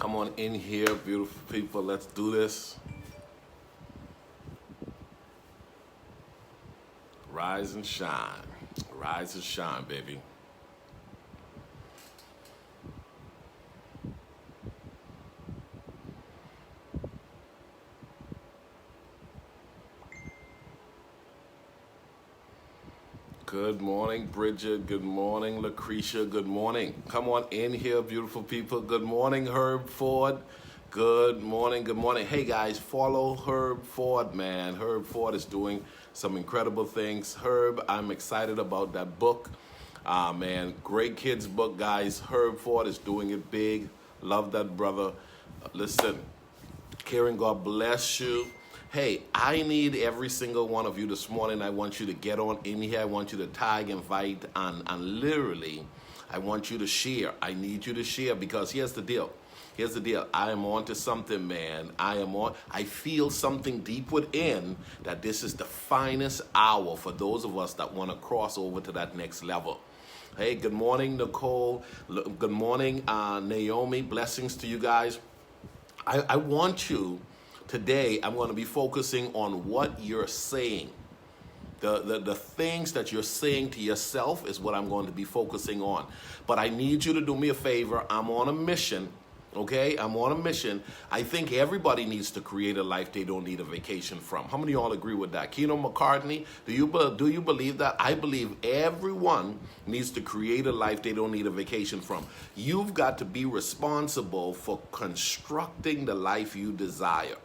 Come on in here, beautiful people. Let's do this. Rise and shine. Rise and shine, baby. Good morning, Bridget. Good morning, Lucretia. Good morning. Come on in here, beautiful people. Good morning, Herb Ford. Good morning. Good morning. Hey, guys, follow Herb Ford, man. Herb Ford is doing some incredible things. Herb, I'm excited about that book. Man, great kids book, guys. Herb Ford is doing it big. Love that brother. Listen, Karen, God bless you. Hey, I need every single one of you this morning. I want you to get on in here. I want you to tag, invite, and literally, I want you to share. I need you to share because here's the deal. Here's the deal. I am on to something, man. I feel something deep within that this is the finest hour for those of us that want to cross over to that next level. Hey, good morning, Nicole. Good morning, Naomi. Blessings to you guys. I want you, today, I'm going to be focusing on what you're saying. The things that you're saying to yourself is what I'm going to be focusing on. But I need you to do me a favor. I'm on a mission. Okay, I'm on a mission. I think everybody needs to create a life they don't need a vacation from. How many of y'all agree with that? Keno McCartney, do you believe that? I believe everyone needs to create a life they don't need a vacation from. You've got to be responsible for constructing the life you desire.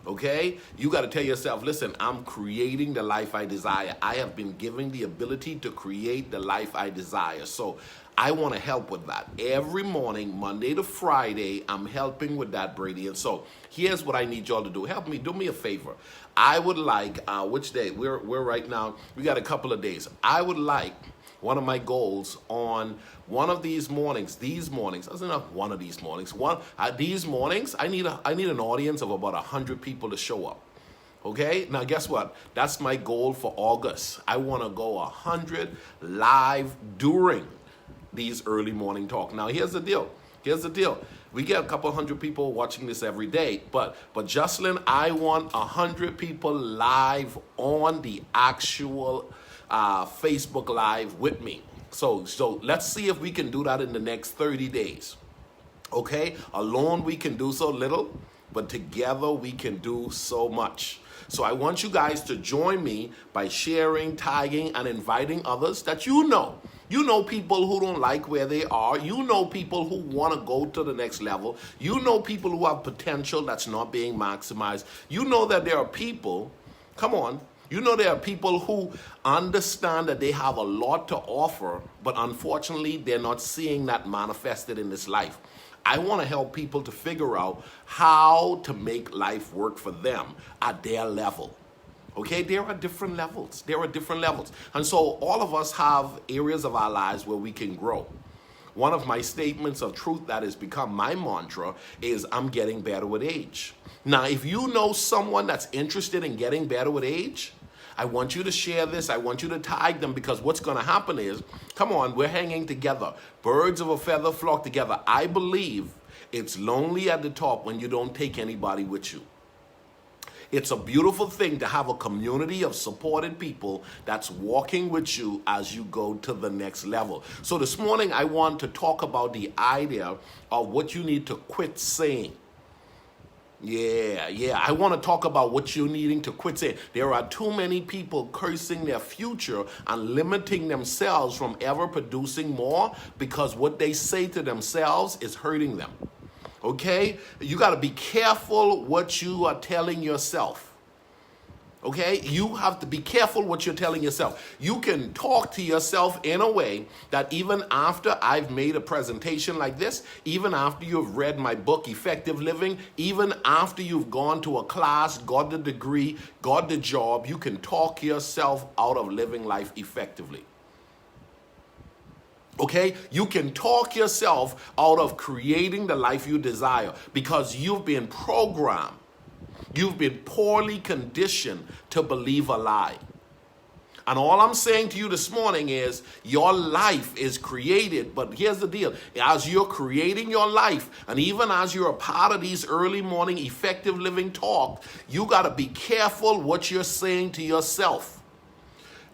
Okay? You got to tell yourself, listen, I'm creating the life I desire. I have been given the ability to create the life I desire. So I want to help with that. Every morning, Monday to Friday, I'm helping with that, Brady. And so here's what I need y'all to do. Help me. Do me a favor. I would like, which day? We're right now, we got a couple of days. I would like one of my goals on one of these mornings, I was not one of these mornings, these mornings, I need an audience of about 100 people to show up. Okay, now guess what? That's my goal for August. I want to go 100 live during these early morning talk. Now here's the deal. We get a couple hundred people watching this every day, but Jocelyn, I want 100 people live on the actual Facebook Live with me. So let's see if we can do that in the next 30 days. Okay? Alone we can do so little, but together we can do so much. So I want you guys to join me by sharing, tagging, and inviting others that you know. You know people who don't like where they are. You know people who want to go to the next level. You know people who have potential that's not being maximized. You know that there are people, come on, you know there are people who understand that they have a lot to offer, but unfortunately they're not seeing that manifested in this life. I want to help people to figure out how to make life work for them at their level. Okay, there are different levels. And so all of us have areas of our lives where we can grow. One of my statements of truth that has become my mantra is I'm getting better with age. Now, if you know someone that's interested in getting better with age, I want you to share this. I want you to tag them because what's going to happen is, come on, we're hanging together. Birds of a feather flock together. I believe it's lonely at the top when you don't take anybody with you. It's a beautiful thing to have a community of supported people that's walking with you as you go to the next level. So this morning, I want to talk about the idea of what you need to quit saying. Yeah. I want to talk about what you're needing to quit saying. There are too many people cursing their future and limiting themselves from ever producing more because what they say to themselves is hurting them. Okay? You got to be careful what you are telling yourself. Okay? You have to be careful what you're telling yourself. You can talk to yourself in a way that even after I've made a presentation like this, even after you've read my book, Effective Living, even after you've gone to a class, got the degree, got the job, you can talk yourself out of living life effectively. Okay? You can talk yourself out of creating the life you desire because you've been programmed. You've been poorly conditioned to believe a lie. And all I'm saying to you this morning is your life is created. But here's the deal. As you're creating your life, and even as you're a part of these early morning effective living talk, you got to be careful what you're saying to yourself.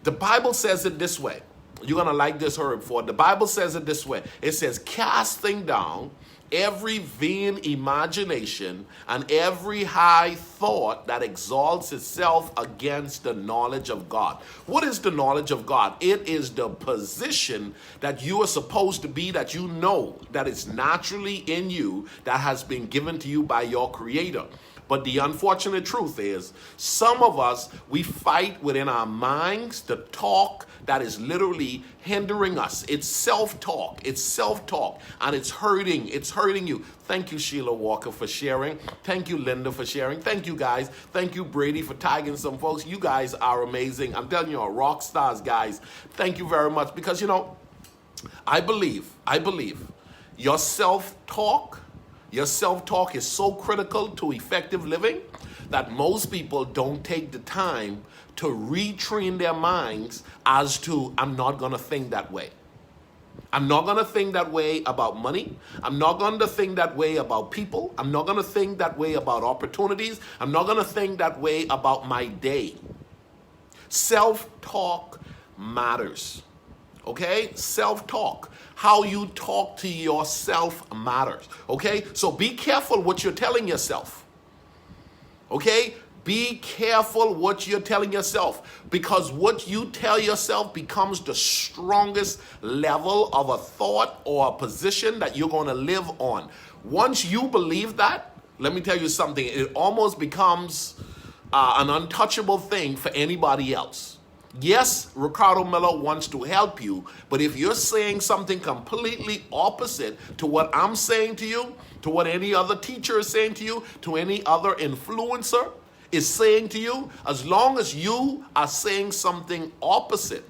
The Bible says it this way. You're going to like this, Herb Ford. The Bible says it this way. It says, casting down every vain imagination and every high thought that exalts itself against the knowledge of God. What is the knowledge of God? It is the position that you are supposed to be, that you know that it's naturally in you, that has been given to you by your Creator. But the unfortunate truth is, some of us, we fight within our minds the talk that is literally hindering us. It's self-talk. It's self-talk. And it's hurting. It's hurting you. Thank you, Sheila Walker, for sharing. Thank you, Linda, for sharing. Thank you, guys. Thank you, Brady, for tagging some folks. You guys are amazing. I'm telling you, are rock stars, guys. Thank you very much. Because, you know, I believe your self-talk is so critical to effective living that most people don't take the time to retrain their minds as to, I'm not going to think that way. I'm not going to think that way about money. I'm not going to think that way about people. I'm not going to think that way about opportunities. I'm not going to think that way about my day. Self-talk matters. Okay? Self-talk. How you talk to yourself matters. Okay? So be careful what you're telling yourself. Okay? Be careful what you're telling yourself, because what you tell yourself becomes the strongest level of a thought or a position that you're going to live on. Once you believe that, let me tell you something, it almost becomes an untouchable thing for anybody else. Yes, Ricardo Miller wants to help you, but if you're saying something completely opposite to what I'm saying to you, to what any other teacher is saying to you, to any other influencer is saying to you, as long as you are saying something opposite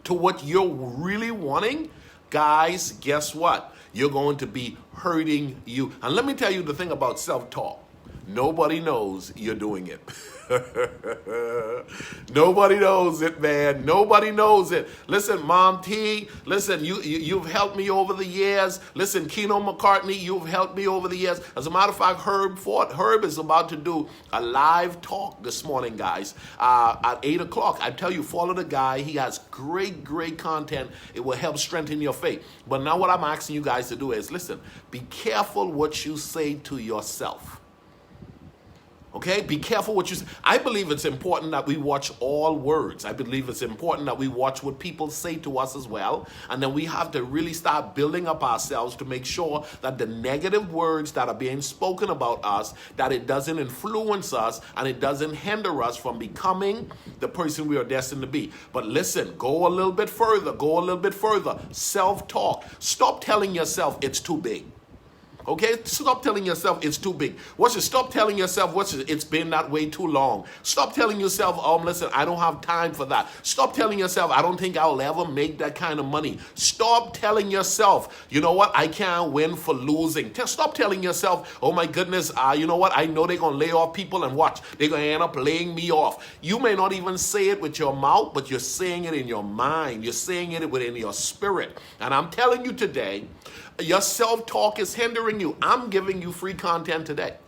to what you're really wanting, guys, guess what? You're going to be hurting you. And let me tell you the thing about self-talk. Nobody knows you're doing it. Nobody knows it, man. Nobody knows it. Listen, Mom T, listen, you've helped me over the years. Listen, Keno McCartney, you've helped me over the years. As a matter of fact, Herb is about to do a live talk this morning, guys, at 8 o'clock. I tell you, follow the guy. He has great, great content. It will help strengthen your faith. But now what I'm asking you guys to do is, listen, be careful what you say to yourself. Okay, be careful what you say. I believe it's important that we watch all words. I believe it's important that we watch what people say to us as well. And then we have to really start building up ourselves to make sure that the negative words that are being spoken about us, that it doesn't influence us and it doesn't hinder us from becoming the person we are destined to be. But listen, go a little bit further. Go a little bit further. Self-talk. Stop telling yourself it's too big. Okay, stop telling yourself it's too big. Stop telling yourself it's been that way too long. Stop telling yourself, listen, I don't have time for that. Stop telling yourself, I don't think I'll ever make that kind of money. Stop telling yourself, you know what, I can't win for losing. Stop telling yourself, oh my goodness, you know what, I know they're going to lay off people, and watch, they're going to end up laying me off. You may not even say it with your mouth, but you're saying it in your mind. You're saying it within your spirit. And I'm telling you today, your self-talk is hindering you. I'm giving you free content today.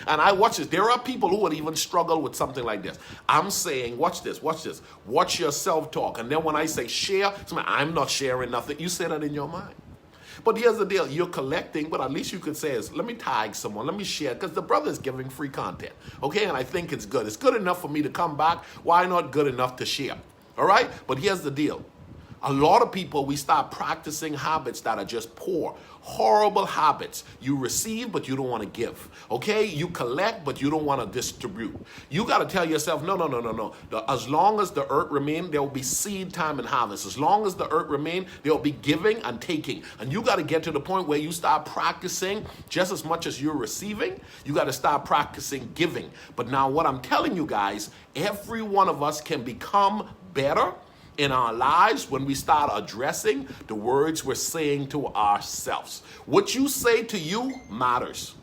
And I watch this. There are people who would even struggle with something like this. I'm saying, watch this. Watch your self-talk. And then when I say share, I'm not sharing nothing. You say that in your mind. But here's the deal. You're collecting, but at least you could say is, let me tag someone. Let me share, because the brother is giving free content. Okay, and I think it's good. It's good enough for me to come back. Why not good enough to share? All right? But here's the deal. A lot of people, we start practicing habits that are just poor, horrible habits. You receive, but you don't want to give. Okay? You collect, but you don't want to distribute. You got to tell yourself, no. As long as the earth remains, there will be seed time and harvest. As long as the earth remains, there will be giving and taking. And you got to get to the point where you start practicing just as much as you're receiving. You got to start practicing giving. But now what I'm telling you guys, every one of us can become better in our lives when we start addressing the words we're saying to ourselves. What you say to you matters.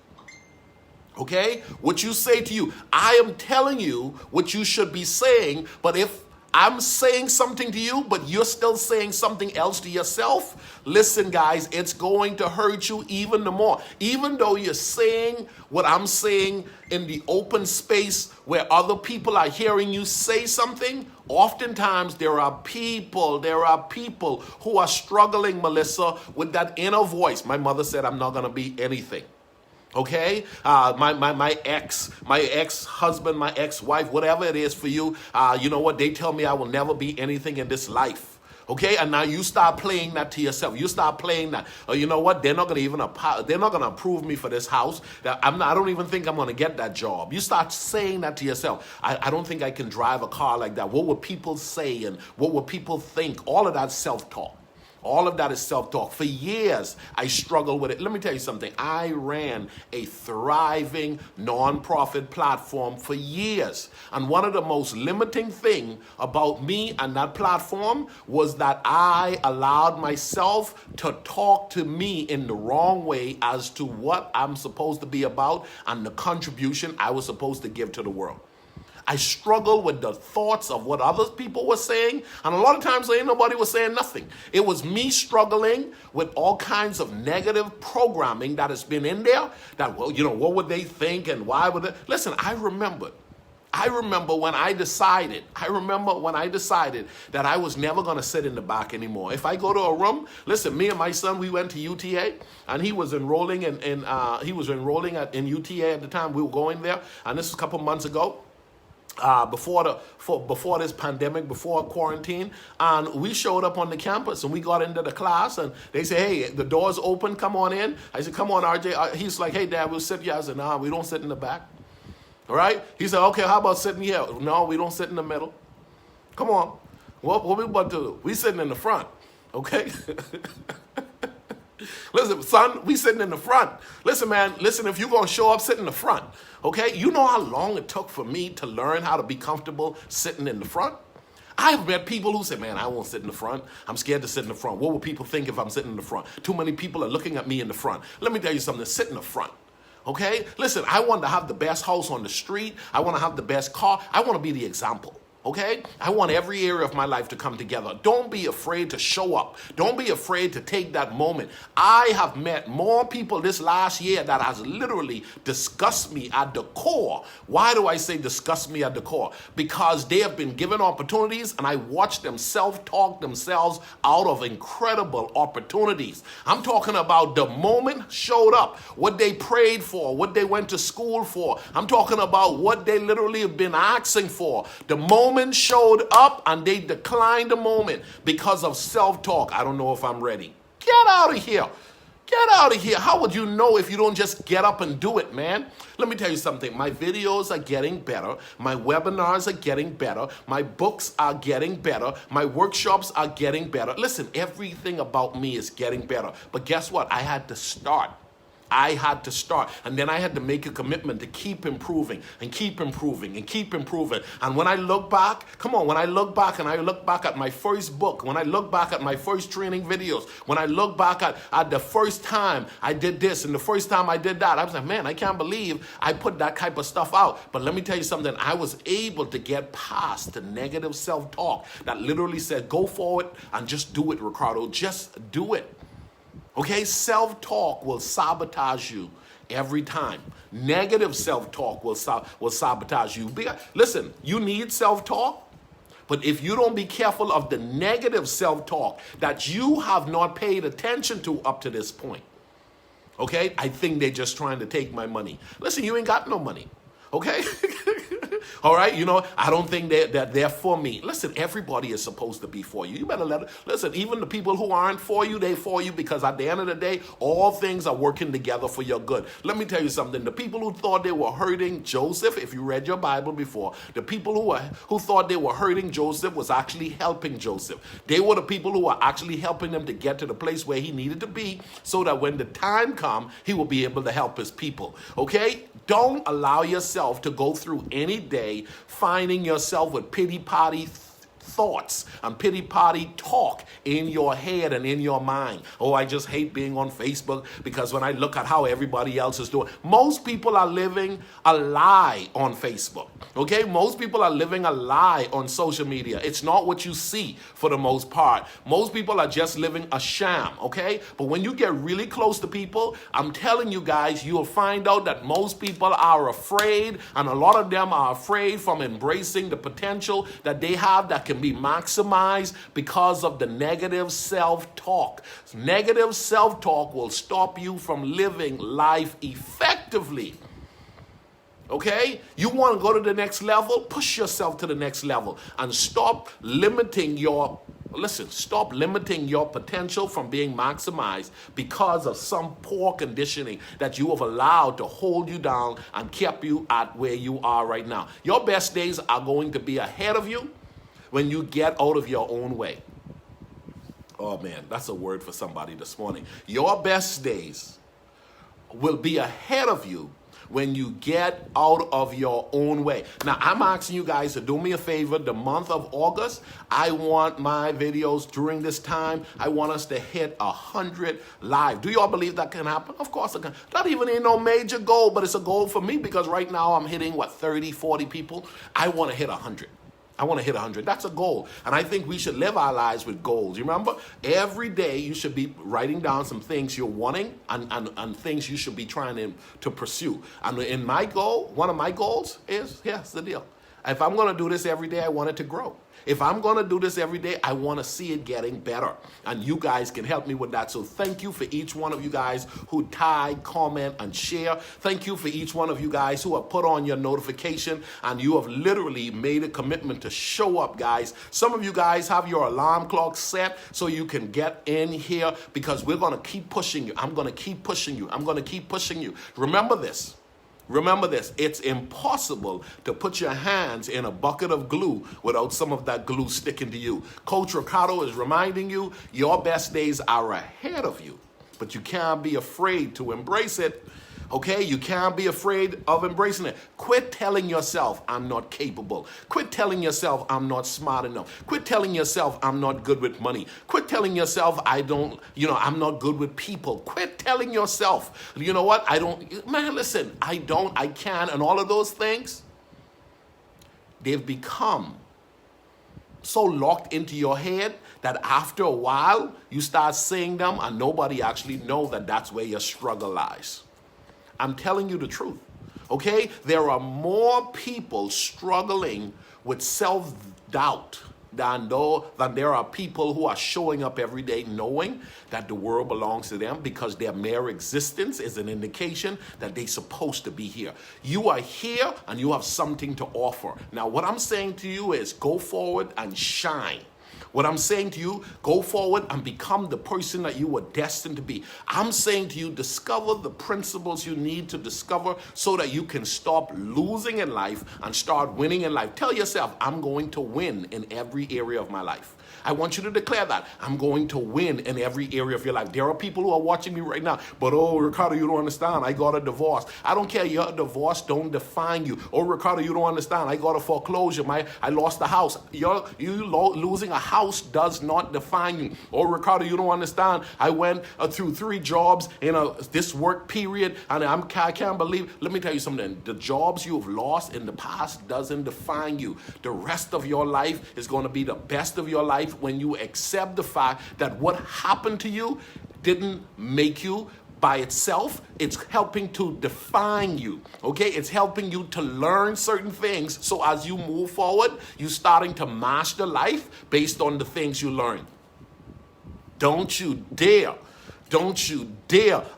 Okay? What you say to you. I am telling you what you should be saying, but if I'm saying something to you, but you're still saying something else to yourself. Listen, guys, it's going to hurt you even the more. Even though you're saying what I'm saying in the open space where other people are hearing you say something, oftentimes there are people who are struggling, Melissa, with that inner voice. My mother said, I'm not going to be anything. Okay, my ex-husband, my ex-wife, whatever it is for you, you know what? They tell me I will never be anything in this life. Okay, and now you start playing that to yourself. You start playing that. You know what? They're not gonna approve me for this house. I don't even think I'm gonna get that job. You start saying that to yourself. I don't think I can drive a car like that. What would people say and what would people think? All of that self-talk. All of that is self-talk. For years, I struggled with it. Let me tell you something. I ran a thriving nonprofit platform for years. And one of the most limiting things about me and that platform was that I allowed myself to talk to me in the wrong way as to what I'm supposed to be about and the contribution I was supposed to give to the world. I struggled with the thoughts of what other people were saying, and a lot of times ain't nobody was saying nothing. It was me struggling with all kinds of negative programming that has been in there, that, well, you know, what would they think and why would they? Listen, I remember when I decided that I was never going to sit in the back anymore. If I go to a room, listen, me and my son, we went to UTA, and he was enrolling in UTA at the time we were going there, and this was a couple months ago. Before this pandemic, before quarantine, and we showed up on the campus and we got into the class and they said, hey, the door's open, come on in. I said, come on, RJ. He's like, hey, Dad, we'll sit here. I said, nah, we don't sit in the back. All right? He said, okay, how about sitting here? No, we don't sit in the middle. Come on. What we about to do? We sitting in the front, okay? Listen, son, we sitting in the front. Listen, man, listen, if you're going to show up, sit in the front, okay? You know how long it took for me to learn how to be comfortable sitting in the front? I've met people who say, man, I won't sit in the front. I'm scared to sit in the front. What will people think if I'm sitting in the front? Too many people are looking at me in the front. Let me tell you something, sit in the front. Okay? Listen, I want to have the best house on the street. I want to have the best car. I want to be the example. Okay? I want every area of my life to come together. Don't be afraid to show up. Don't be afraid to take that moment. I have met more people this last year that has literally disgusted me at the core. Why do I say disgust me at the core? Because they have been given opportunities and I watch them self-talk themselves out of incredible opportunities. I'm talking about the moment showed up, what they prayed for, what they went to school for. I'm talking about what they literally have been asking for. The moment showed up and they declined the moment because of self-talk. I don't know if I'm ready. Get out of here. Get out of here. How would you know if you don't just get up and do it, man? Let me tell you something. My videos are getting better. My webinars are getting better. My books are getting better. My workshops are getting better. Listen, everything about me is getting better. But guess what? I had to start. And then I had to make a commitment to keep improving and keep improving and keep improving. And when I look back, when I look back and I look back at my first book, when I look back at my first training videos, when I look back at the first time I did this and the first time I did that, I was like, man, I can't believe I put that type of stuff out. But let me tell you something, I was able to get past the negative self-talk that literally said, go forward and just do it, Ricardo, just do it. Okay, self-talk will sabotage you every time. Negative self-talk will sabotage you. Listen, you need self-talk, but if you don't be careful of the negative self-talk that you have not paid attention to up to this point, okay, I think they're just trying to take my money. Listen, you ain't got no money, okay? All right, I don't think they're for me. Listen, everybody is supposed to be for you. You better listen, even the people who aren't for you, they're for you because at the end of the day, all things are working together for your good. Let me tell you something. The people who thought they were hurting Joseph, if you read your Bible before, the people who thought they were hurting Joseph was actually helping Joseph. They were the people who were actually helping him to get to the place where he needed to be so that when the time comes, he will be able to help his people. Okay? Don't allow yourself to go through any day finding yourself with pity-party thoughts and pity-party talk in your head and in your mind. Oh, I just hate being on Facebook because when I look at how everybody else is doing. Most people are living a lie on Facebook, okay? Most people are living a lie on social media. It's not what you see for the most part. Most people are just living a sham, okay? But when you get really close to people, I'm telling you guys, you'll find out that most people are afraid, and a lot of them are afraid from embracing the potential that they have that can be maximized because of the negative self-talk. Negative self-talk will stop you from living life effectively. Okay? You want to go to the next level? Push yourself to the next level and stop limiting your potential from being maximized because of some poor conditioning that you have allowed to hold you down and kept you at where you are right now. Your best days are going to be ahead of you when you get out of your own way. Oh man, that's a word for somebody this morning. Your best days will be ahead of you when you get out of your own way. Now, I'm asking you guys to do me a favor. The month of August, I want my videos during this time, I want us to hit 100 live. Do y'all believe that can happen? Of course it can. Not even in no major goal, but it's a goal for me because right now I'm hitting, 30, 40 people. I want to hit 100. I want to hit 100. That's a goal. And I think we should live our lives with goals. You remember? Every day you should be writing down some things you're wanting and things you should be trying to pursue. And in my goal, one of my goals is, here's the deal. If I'm going to do this every day, I want it to grow. If I'm going to do this every day, I want to see it getting better. And you guys can help me with that. So thank you for each one of you guys who tag, comment, and share. Thank you for each one of you guys who have put on your notification and you have literally made a commitment to show up, guys. Some of you guys have your alarm clock set so you can get in here because we're going to keep pushing you. I'm going to keep pushing you. I'm going to keep pushing you. Remember this. Remember this, it's impossible to put your hands in a bucket of glue without some of that glue sticking to you. Coach Ricardo is reminding you your best days are ahead of you, but you can't be afraid to embrace it. Okay, you can't be afraid of embracing it. Quit telling yourself, I'm not capable. Quit telling yourself, I'm not smart enough. Quit telling yourself, I'm not good with money. Quit telling yourself, I'm not good with people. Quit telling yourself, you know what, I can, and all of those things, they've become so locked into your head that after a while, you start saying them and nobody actually knows that that's where your struggle lies. I'm telling you the truth, okay? There are more people struggling with self-doubt than there are people who are showing up every day knowing that the world belongs to them because their mere existence is an indication that they're supposed to be here. You are here and you have something to offer. Now, what I'm saying to you is go forward and shine. What I'm saying to you, go forward and become the person that you were destined to be. I'm saying to you, discover the principles you need to discover so that you can stop losing in life and start winning in life. Tell yourself, I'm going to win in every area of my life. I want you to declare that. I'm going to win in every area of your life. There are people who are watching me right now, but oh, Ricardo, you don't understand. I got a divorce. I don't care. Your divorce don't define you. Oh, Ricardo, you don't understand. I got a foreclosure. I lost the house. Losing a house does not define you. Oh, Ricardo, you don't understand. I went through 3 jobs in this work period, and I can't believe. Let me tell you something. The jobs you have lost in the past doesn't define you. The rest of your life is going to be the best of your life when you accept the fact that what happened to you didn't make you by itself. It's helping to define you, okay? It's helping you to learn certain things. So as you move forward, you're starting to master life based on the things you learn. Don't you dare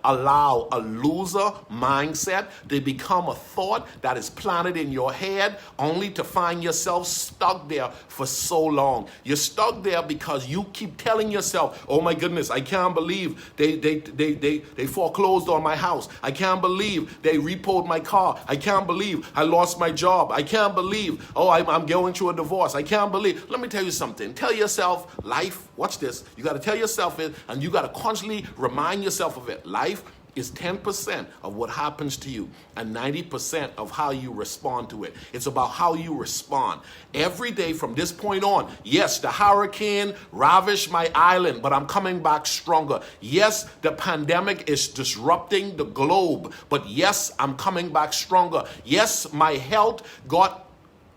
allow a loser mindset to become a thought that is planted in your head only to find yourself stuck there for so long. You're stuck there because you keep telling yourself, oh my goodness, I can't believe they foreclosed on my house. I can't believe they repoed my car. I can't believe I lost my job. I can't believe, I'm going through a divorce. I can't believe. Let me tell you something. Tell yourself life, watch this. You got to tell yourself it and you got to constantly remind yourself of it. Life is 10% of what happens to you and 90% of how you respond to it. It's about how you respond. Every day from this point on, yes, the hurricane ravished my island, but I'm coming back stronger. Yes, the pandemic is disrupting the globe, but yes, I'm coming back stronger. Yes, my health got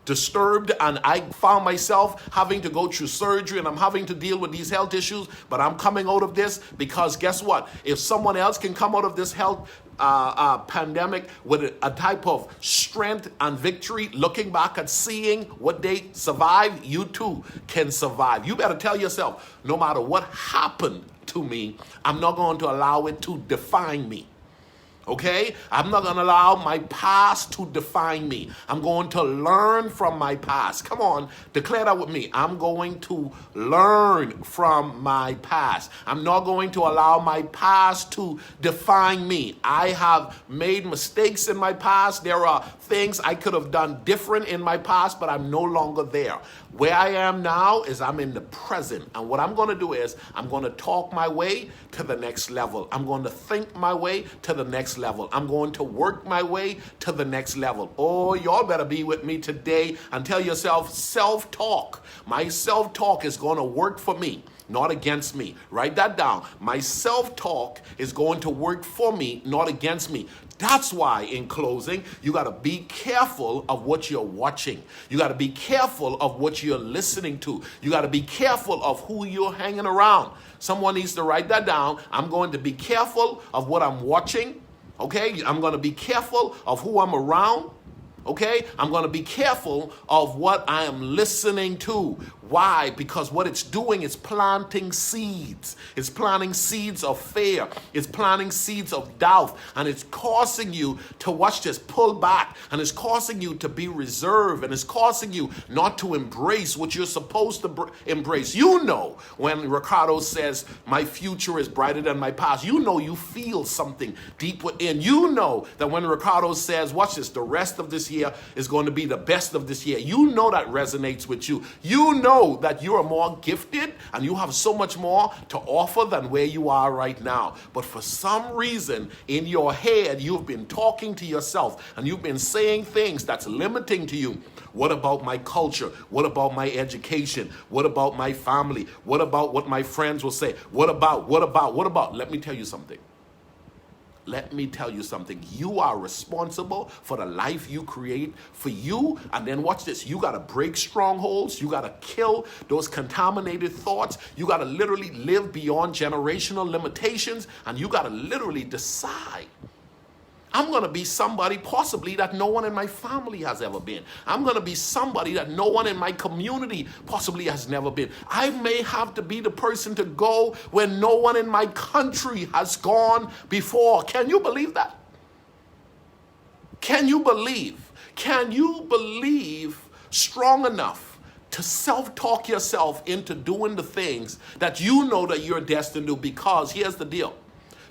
disturbed and I found myself having to go through surgery and I'm having to deal with these health issues, but I'm coming out of this because guess what? If someone else can come out of this health pandemic with a type of strength and victory, looking back at seeing what they survived, you too can survive. You better tell yourself, no matter what happened to me, I'm not going to allow it to define me. Okay? I'm not going to allow my past to define me. I'm going to learn from my past. Come on, declare that with me. I'm going to learn from my past. I'm not going to allow my past to define me. I have made mistakes in my past. There are things I could have done different in my past, but I'm no longer there. Where I am now is I'm in the present. And what I'm going to do is I'm going to talk my way to the next level. I'm going to think my way to the next level. I'm going to work my way to the next level. Oh, y'all better be with me today and tell yourself self-talk. My self-talk is going to work for me, not against me. Write that down. My self-talk is going to work for me, not against me. That's why, in closing, you got to be careful of what you're watching. You got to be careful of what you're listening to. You got to be careful of who you're hanging around. Someone needs to write that down. I'm going to be careful of what I'm watching. Okay? I'm going to be careful of who I'm around. Okay? I'm going to be careful of what I am listening to. Why? Because what it's doing is planting seeds. It's planting seeds of fear. It's planting seeds of doubt. And it's causing you to, watch this, pull back. And it's causing you to be reserved. And it's causing you not to embrace what you're supposed to embrace. You know when Ricardo says, my future is brighter than my past. You know you feel something deep within. You know that when Ricardo says, watch this, the rest of this year is going to be the best of this year. You know that resonates with you. You know that you are more gifted and you have so much more to offer than where you are right now. But for some reason in your head, you've been talking to yourself and you've been saying things that's limiting to you. What about my culture? What about my education? What about my family? What about what my friends will say? What about? Let me tell you something. Let me tell you something. You are responsible for the life you create for you. And then watch this. You got to break strongholds. You got to kill those contaminated thoughts. You got to literally live beyond generational limitations. And you got to literally decide, I'm going to be somebody possibly that no one in my family has ever been. I'm going to be somebody that no one in my community possibly has never been. I may have to be the person to go where no one in my country has gone before. Can you believe that? Can you believe? Can you believe strong enough to self-talk yourself into doing the things that you know that you're destined to? Because here's the deal.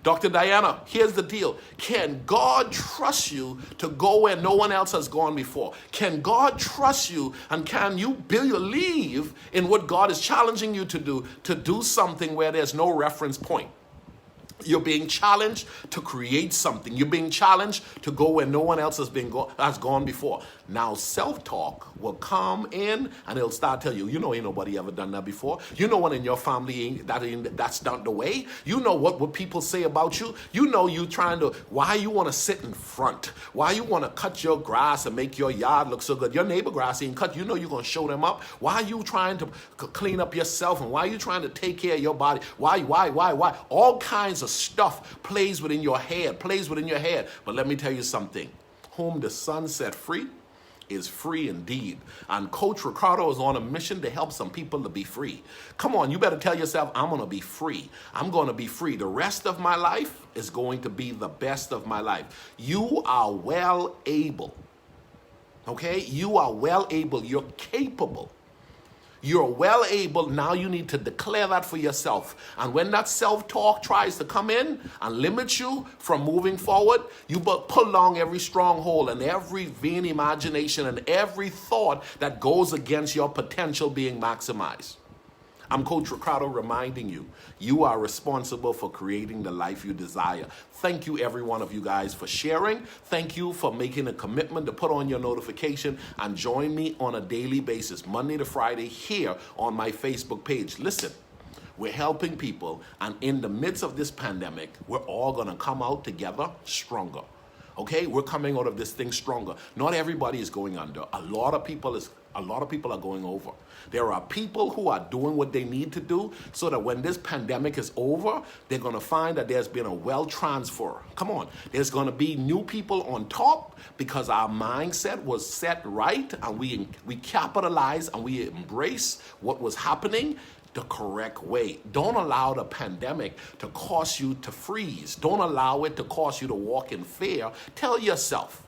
Dr. Diana, here's the deal. Can God trust you to go where no one else has gone before? Can God trust you, and can you believe in what God is challenging you to do something where there's no reference point? You're being challenged to create something. You're being challenged to go where no one else has gone before. Now, self-talk will come in and it'll start telling you, you know, ain't nobody ever done that before. You know what in your family that's not the way. You know what people say about you. You know you trying to, why you want to sit in front? Why you want to cut your grass and make your yard look so good? Your neighbor grass ain't cut. You know you're going to show them up. Why are you trying to clean up yourself? And why are you trying to take care of your body? Why? All kinds of stuff plays within your head. But let me tell you something. Whom the Son set free is free indeed. And Coach Ricardo is on a mission to help some people to be free. Come on, you better tell yourself, I'm going to be free. I'm going to be free. The rest of my life is going to be the best of my life. You are well able. Okay? You are well able. You're capable. You're well able. Now you need to declare that for yourself. And when that self-talk tries to come in and limit you from moving forward, you pull along every stronghold and every vain imagination and every thought that goes against your potential being maximized. I'm Coach Ricardo reminding you, you are responsible for creating the life you desire. Thank you, every one of you guys, for sharing. Thank you for making a commitment to put on your notification and join me on a daily basis, Monday to Friday, here on my Facebook page. Listen, we're helping people, and in the midst of this pandemic, we're all going to come out together stronger. Okay, we're coming out of this thing stronger. Not everybody is going under. A lot of people are going over. There are people who are doing what they need to do so that when this pandemic is over, they're going to find that there's been a wealth transfer. Come on. There's going to be new people on top because our mindset was set right, and we capitalized and we embrace what was happening the correct way. Don't allow the pandemic to cause you to freeze. Don't allow it to cause you to walk in fear. Tell yourself,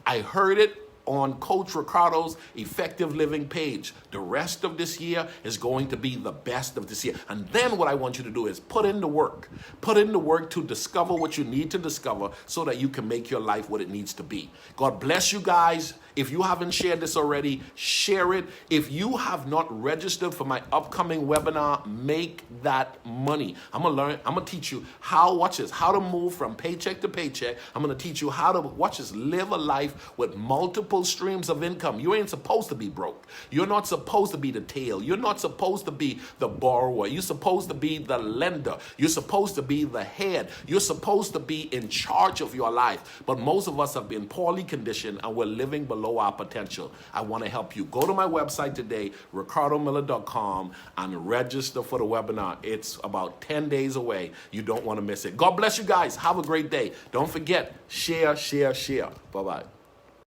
I heard it on Coach Ricardo's Effective Living page. The rest of this year is going to be the best of this year. And then what I want you to do is put in the work. Put in the work to discover what you need to discover so that you can make your life what it needs to be. God bless you guys. If you haven't shared this already, share it. If you have not registered for my upcoming webinar, Make That Money. I'm going to teach you how to move from paycheck to paycheck. I'm going to teach you how to, live a life with multiple streams of income. You ain't supposed to be broke. You're not supposed to be the tail. You're not supposed to be the borrower. You're supposed to be the lender. You're supposed to be the head. You're supposed to be in charge of your life. But most of us have been poorly conditioned and we're living below our potential. I want to help you. Go to my website today, ricardomiller.com, and register for the webinar. It's about 10 days away. You don't want to miss it. God bless you guys. Have a great day. Don't forget, share, share, share. Bye-bye.